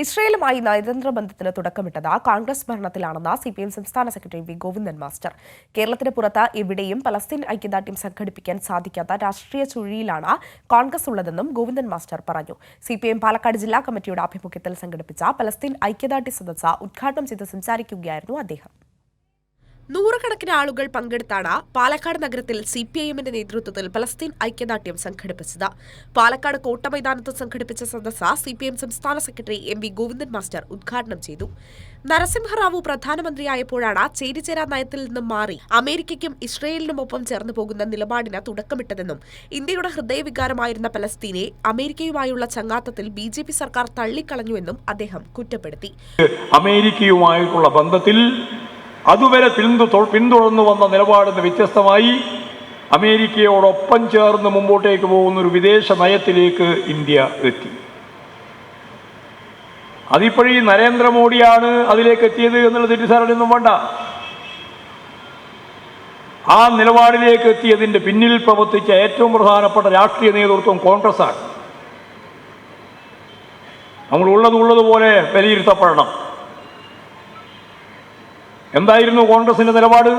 ഇസ്രയേലുമായി നയതന്ത്ര ബന്ധത്തിന് തുടക്കമിട്ടത് കോൺഗ്രസ് ഭരണത്തിലാണെന്ന് സിപിഎം സംസ്ഥാന സെക്രട്ടറി വി ഗോവിന്ദൻ മാസ്റ്റർ. കേരളത്തിന് പുറത്ത് എവിടെയും പലസ്തീൻ ഐക്യദാർഢ്യം സംഘടിപ്പിക്കാൻ സാധിക്കാത്ത രാഷ്ട്രീയ ചുഴിയിലാണ് കോൺഗ്രസ് ഉള്ളതെന്നും ഗോവിന്ദൻ മാസ്റ്റർ പറഞ്ഞു. സിപിഎം പാലക്കാട് ജില്ലാ കമ്മിറ്റിയുടെ ആഭിമുഖ്യത്തിൽ സംഘടിപ്പിച്ച പലസ്തീൻ ഐക്യദാർഢ്യ സദസ്സ് ഉദ്ഘാടനം ചെയ്ത് സംസാരിക്കുകയായിരുന്നു അദ്ദേഹം. നൂറുകണക്കിന് ആളുകൾ പങ്കെടുത്താണ് പാലക്കാട് നഗരത്തിൽ സിപിഐഎമ്മിന്റെ നേതൃത്വത്തിൽ പലസ്തീൻ ഐക്യദാർഢ്യം സംഘടിപ്പിച്ചത്. പാലക്കാട് കോട്ടമൈതാനത്ത് സംഘടിപ്പിച്ച സദസ്സ് സിപിഎം സംസ്ഥാന secretary M V Govindan master ഉദ്ഘാടനം ചെയ്തു. നരസിംഹറാവു പ്രധാനമന്ത്രിയായപ്പോഴാണ് ചേരിചേരാ നയത്തിൽ നിന്നും മാറി അമേരിക്കയ്ക്കും ഇസ്രയേലിനുമൊപ്പം ചേർന്ന് പോകുന്ന നിലപാടിന് തുടക്കമിട്ടതെന്നും ഇന്ത്യയുടെ ഹൃദയവികാരമായിരുന്ന പലസ്തീനെ അമേരിക്കയുമായുള്ള ചങ്ങാത്തത്തിൽ ബിജെപി സർക്കാർ തള്ളിക്കളഞ്ഞുവെന്നും അദ്ദേഹം കുറ്റപ്പെടുത്തി. അമേരിക്കയുമായിട്ടുള്ള ബന്ധത്തിൽ അതുവരെ പിന്തുടർന്നു വന്ന നിലപാടിന് വ്യത്യസ്തമായി അമേരിക്കയോടൊപ്പം ചേർന്ന് മുമ്പോട്ടേക്ക് പോകുന്ന ഒരു വിദേശ നയത്തിലേക്ക് ഇന്ത്യ എത്തി. അതിപ്പോഴീ നരേന്ദ്രമോദിയാണ് അതിലേക്ക് എത്തിയത് എന്നുള്ള തെറ്റിദ്ധാരണയൊന്നും വേണ്ട. ആ നിലപാടിലേക്ക് എത്തിയതിൻ്റെ പിന്നിൽ പ്രവർത്തിച്ച ഏറ്റവും പ്രധാനപ്പെട്ട രാഷ്ട്രീയ നേതൃത്വം കോൺഗ്രസ്സാണ്. നമ്മൾ ഉള്ളതുപോലെ വിലയിരുത്തപ്പെടണം. എന്തായിരുന്നു കോൺഗ്രസിന്റെ നിലപാട്?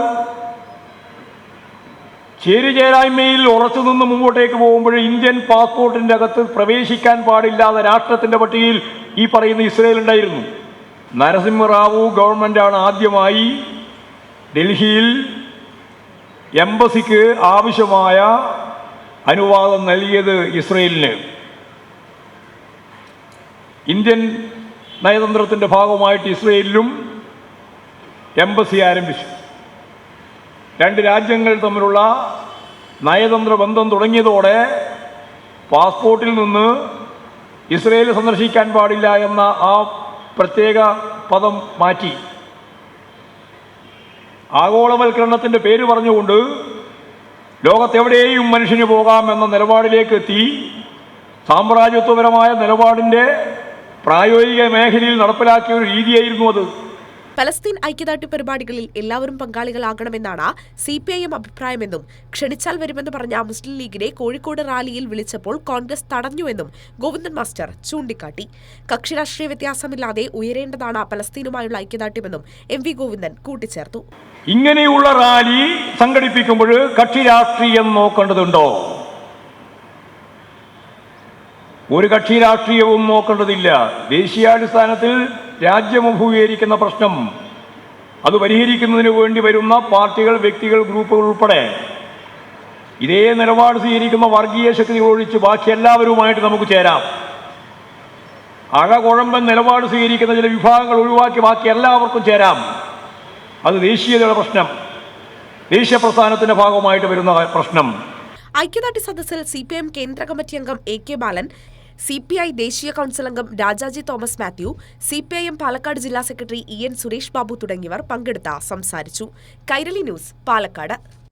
ചേരിചേരായ്മയിൽ ഉറച്ചു നിന്ന് മുമ്പോട്ടേക്ക് പോകുമ്പോൾ ഇന്ത്യൻ പാസ്പോർട്ടിന്റെ അകത്ത് പ്രവേശിക്കാൻ പാടില്ലാത്ത രാഷ്ട്രത്തിന്റെ പട്ടികയിൽ ഈ പറയുന്ന ഇസ്രയേൽ ഉണ്ടായിരുന്നു. നരസിംഹറാവു ഗവൺമെന്റാണ് ആദ്യമായി ഡൽഹിയിൽ എംബസിക്ക് ആവശ്യമായ അനുവാദം നൽകിയത് ഇസ്രയേലിന്. ഇന്ത്യൻ നയതന്ത്രത്തിന്റെ ഭാഗമായിട്ട് ഇസ്രയേലിലും എംബസി ആരംഭിച്ചു. രണ്ട് രാജ്യങ്ങൾ തമ്മിലുള്ള നയതന്ത്ര ബന്ധം തുടങ്ങിയതോടെ പാസ്പോർട്ടിൽ നിന്ന് ഇസ്രയേൽ സന്ദർശിക്കാൻ പാടില്ല എന്ന ആ പ്രത്യേക പദം മാറ്റി ആഗോളവൽക്കരണത്തിൻ്റെ പേര് പറഞ്ഞുകൊണ്ട് ലോകത്തെവിടെയും മനുഷ്യന് പോകാം എന്ന നിലപാടിലേക്ക് എത്തി. സാമ്രാജ്യത്വപരമായ നിലപാടിൻ്റെ പ്രായോഗിക മേഖലയിൽ നടപ്പിലാക്കിയ ഒരു രീതിയായിരുന്നു അത്. പലസ്തീൻ ഐക്യദാർഢ്യ പരിപാടികളിൽ എല്ലാവരും പങ്കാളികളാകണമെന്നാണ് സിപിഐഎം അഭിപ്രായമെന്നും ക്ഷണിച്ചാൽ വരുമെന്ന് പറഞ്ഞ മുസ്ലിം ലീഗിനെ കോഴിക്കോട് റാലിയിൽ വിളിച്ചപ്പോൾ കോൺഗ്രസ് തടഞ്ഞുവെന്നും ഗോവിന്ദൻ മാസ്റ്റർ ചൂണ്ടിക്കാട്ടി. കക്ഷി രാഷ്ട്രീയ വ്യത്യാസമില്ലാതെ ഉയരേണ്ടതാണ് പലസ്തീനുമായുള്ള ഐക്യദാർഢ്യമെന്നും എം വി ഗോവിന്ദൻ കൂട്ടിച്ചേർത്തു. ഇങ്ങനെയുള്ള റാലി സംഘടിപ്പിക്കുമ്പോൾ കക്ഷി രാഷ്ട്രീയം നോക്കേണ്ടതുണ്ടോ? ഒരു കക്ഷി രാഷ്ട്രീയവും നോക്കേണ്ടതില്ല. ദേശീയാടിസ്ഥാനത്തിൽ രാജ്യം അഭിമുഖീകരിക്കുന്ന പ്രശ്നം അത് പരിഹരിക്കുന്നതിന് വേണ്ടി വരുന്ന പാർട്ടികൾ, വ്യക്തികൾ, ഗ്രൂപ്പുകൾ ഉൾപ്പെടെ ഇതേ നിലപാട് സ്വീകരിക്കുന്ന വർഗീയ ശക്തികൾ ഒഴിച്ച് ബാക്കി എല്ലാവരുമായിട്ട് നമുക്ക് ചേരാം. അഴകുഴമ്പൻ നിലപാട് സ്വീകരിക്കുന്ന ചില വിഭാഗങ്ങൾ ഒഴിവാക്കി ബാക്കി എല്ലാവർക്കും ചേരാം. അത് ദേശീയതയുടെ പ്രശ്നം, ദേശീയ പ്രസ്ഥാനത്തിന്റെ ഭാഗമായിട്ട് വരുന്ന പ്രശ്നം. ഐക്യദാർഢ്യ സദസ്സിൽ സിപിഎം കേന്ദ്ര കമ്മിറ്റി അംഗം എ കെ ബാലൻ, സിപിഐ ദേശീയ കൗൺസിൽ അംഗം രാജാജി തോമസ് മാത്യു, സിപിഐഎം പാലക്കാട് ജില്ലാ secretary E N Suresh Babu തുടങ്ങിയവർ പങ്കെടുത്ത് സംസാരിച്ചു. കൈരളി ന്യൂസ്, പാലക്കാട്.